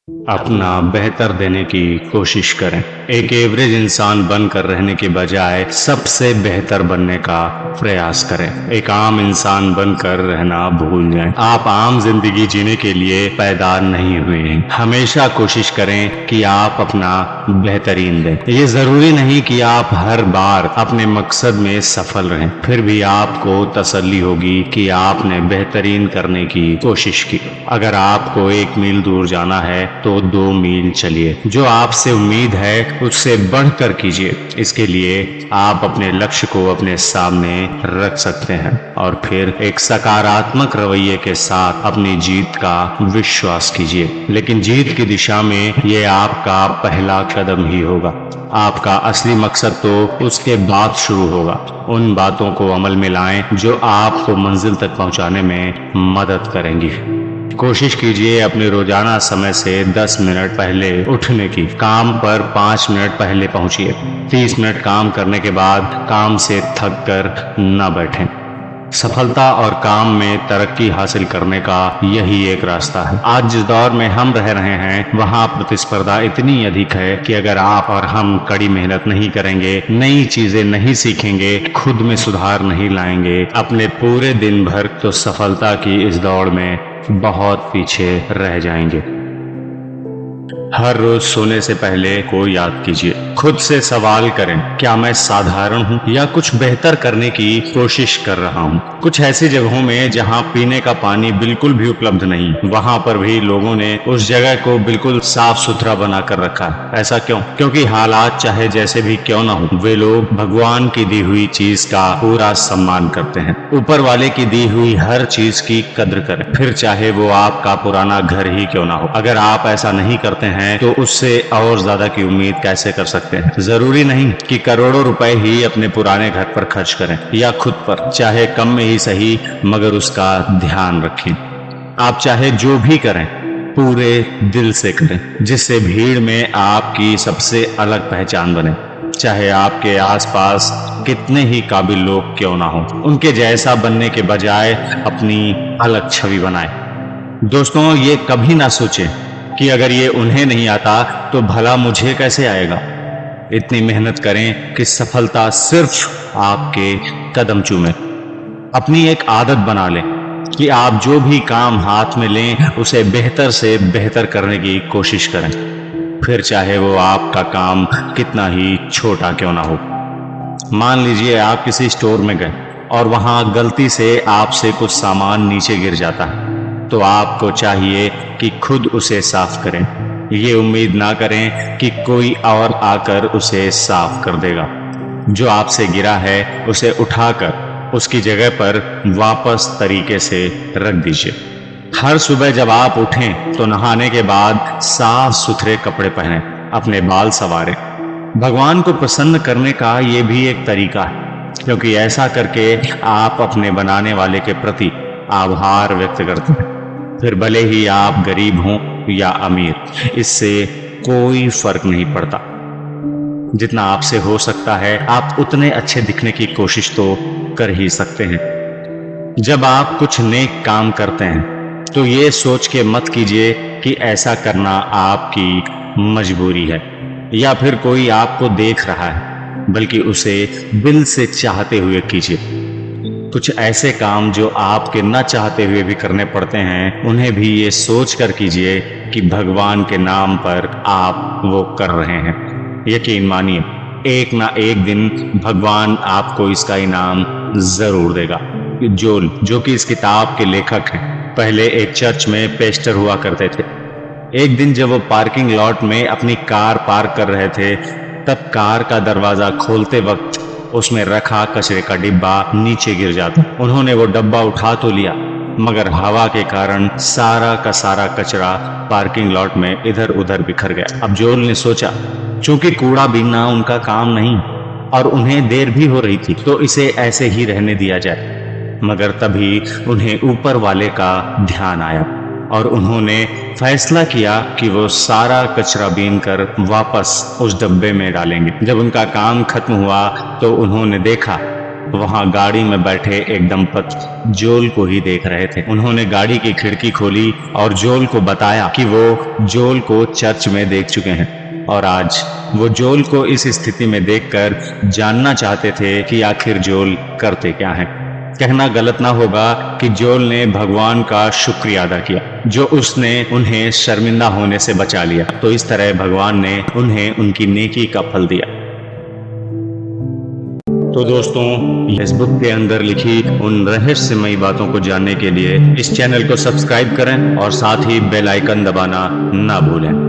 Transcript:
अपना बेहतर देने की कोशिश करें। एक एवरेज इंसान बनकर रहने के बजाय सबसे बेहतर बनने का प्रयास करें। एक आम इंसान बनकर रहना भूल जाएं। आप आम जिंदगी जीने के लिए पैदा नहीं हुए हैं। हमेशा कोशिश करें कि आप अपना बेहतरीन दें। ये जरूरी नहीं कि आप हर बार अपने मकसद में सफल रहें, फिर भी आपको तसल्ली होगी कि आपने बेहतरीन करने की कोशिश की। अगर आपको 1 मील दूर जाना है तो 2 मील चलिए। जो आपसे उम्मीद है उससे बढ़कर कीजिए। इसके लिए आप अपने लक्ष्य को अपने सामने रख सकते हैं और फिर एक सकारात्मक रवैये के साथ अपनी जीत का विश्वास कीजिए। लेकिन जीत की दिशा में ये आपका पहला कदम ही होगा। आपका असली मकसद तो उसके बाद शुरू होगा। उन बातों को अमल में लाएं जो आपको मंजिल तक पहुंचाने में मदद करेंगी। कोशिश कीजिए अपने रोजाना समय से 10 मिनट पहले उठने की। काम पर 5 मिनट पहले पहुंचिए। 30 मिनट काम करने के बाद काम से थक कर न बैठें। सफलता और काम में तरक्की हासिल करने का यही एक रास्ता है। आज जिस दौर में हम रह रहे हैं वहाँ प्रतिस्पर्धा इतनी अधिक है कि अगर आप और हम कड़ी मेहनत नहीं करेंगे, नई चीजें नहीं सीखेंगे, खुद में सुधार नहीं लाएंगे अपने पूरे दिन भर, तो सफलता की इस दौड़ में बहुत पीछे रह जाएंगे। हर रोज सोने से पहले को याद कीजिए। खुद से सवाल करें, क्या मैं साधारण हूँ या कुछ बेहतर करने की कोशिश कर रहा हूँ। कुछ ऐसी जगहों में जहाँ पीने का पानी बिल्कुल भी उपलब्ध नहीं, वहां पर भी लोगों ने उस जगह को बिल्कुल साफ सुथरा बना कर रखा है। ऐसा क्यों? क्योंकि हालात चाहे जैसे भी क्यों ना हो, वे लोग भगवान की दी हुई चीज का पूरा सम्मान करते हैं। ऊपर वाले की दी हुई हर चीज की कद्र करें, फिर चाहे वो आपका पुराना घर ही क्यों ना हो। अगर आप ऐसा नहीं करते हैं तो उससे और ज्यादा की उम्मीद कैसे कर सकते हैं। जरूरी नहीं कि करोड़ों रुपए ही अपने पुराने घर पर खर्च करें या खुद पर, चाहे कम में ही सही, मगर उसका ध्यान रखें। आप चाहे जो भी करें पूरे दिल से करें, जिससे भीड़ में आपकी सबसे अलग पहचान बने। चाहे आपके आसपास कितने ही काबिल लोग क्यों ना हो, उनके जैसा बनने के बजाय अपनी अलग छवि बनाएं। दोस्तों, ये कभी ना सोचें कि अगर ये उन्हें नहीं आता तो भला मुझे कैसे आएगा। इतनी मेहनत करें कि सफलता सिर्फ आपके कदम चूमे। अपनी एक आदत बना लें कि आप जो भी काम हाथ में लें उसे बेहतर से बेहतर करने की कोशिश करें, फिर चाहे वो आपका काम कितना ही छोटा क्यों ना हो। मान लीजिए आप किसी स्टोर में गए और वहां गलती से आपसे कुछ सामान नीचे गिर जाता है, तो आपको चाहिए कि खुद उसे साफ करें। ये उम्मीद ना करें कि कोई और आकर उसे साफ कर देगा। जो आपसे गिरा है उसे उठाकर उसकी जगह पर वापस तरीके से रख दीजिए। हर सुबह जब आप उठें तो नहाने के बाद साफ सुथरे कपड़े पहनें, अपने बाल संवारें। भगवान को प्रसन्न करने का ये भी एक तरीका है, क्योंकि ऐसा करके आप अपने बनाने वाले के प्रति आभार व्यक्त करते हैं। फिर भले ही आप गरीब हों या अमीर, इससे कोई फर्क नहीं पड़ता। जितना आपसे हो सकता है आप उतने अच्छे दिखने की कोशिश तो कर ही सकते हैं। जब आप कुछ नेक काम करते हैं तो ये सोच के मत कीजिए कि ऐसा करना आपकी मजबूरी है या फिर कोई आपको देख रहा है, बल्कि उसे दिल से चाहते हुए कीजिए। कुछ ऐसे काम जो आपके न चाहते हुए भी करने पड़ते हैं, उन्हें भी ये सोच कर कीजिए कि भगवान के नाम पर आप वो कर रहे हैं। यकीन मानिए, एक ना एक दिन भगवान आपको इसका इनाम जरूर देगा। जोल, जो कि इस किताब के लेखक हैं, पहले एक चर्च में पेस्टर हुआ करते थे। एक दिन जब वो पार्किंग लॉट में अपनी कार पार्क कर रहे थे, तब कार का दरवाजा खोलते वक्त उसमें रखा कचरे का डिब्बा नीचे गिर जाता। उन्होंने वो डब्बा उठा तो लिया, मगर हवा के कारण सारा का सारा कचरा पार्किंग लॉट में इधर उधर बिखर गया। अब जोल ने सोचा, चूंकि कूड़ा बीनना उनका काम नहीं और उन्हें देर भी हो रही थी, तो इसे ऐसे ही रहने दिया जाए। मगर तभी उन्हें ऊपर वाले का ध्यान आया और उन्होंने फैसला किया कि वो सारा कचरा बीन कर वापस उस डब्बे में डालेंगे। जब उनका काम खत्म हुआ तो उन्होंने देखा वहां गाड़ी में बैठे एक दंपति जोल को ही देख रहे थे। उन्होंने गाड़ी की खिड़की खोली और जोल को बताया कि वो जोल को चर्च में देख चुके हैं और आज वो जोल को इस स्थिति में देखकर जानना चाहते थे कि आखिर जोल करते क्या हैं। कहना गलत ना होगा कि जोल ने भगवान का शुक्रिया अदा किया जो उसने उन्हें शर्मिंदा होने से बचा लिया। तो इस तरह भगवान ने उन्हें उनकी नेकी का फल दिया। तो दोस्तों, इस बुक के अंदर लिखी उन रहस्यमयी बातों को जानने के लिए इस चैनल को सब्सक्राइब करें और साथ ही बेल आइकन दबाना ना भूलें।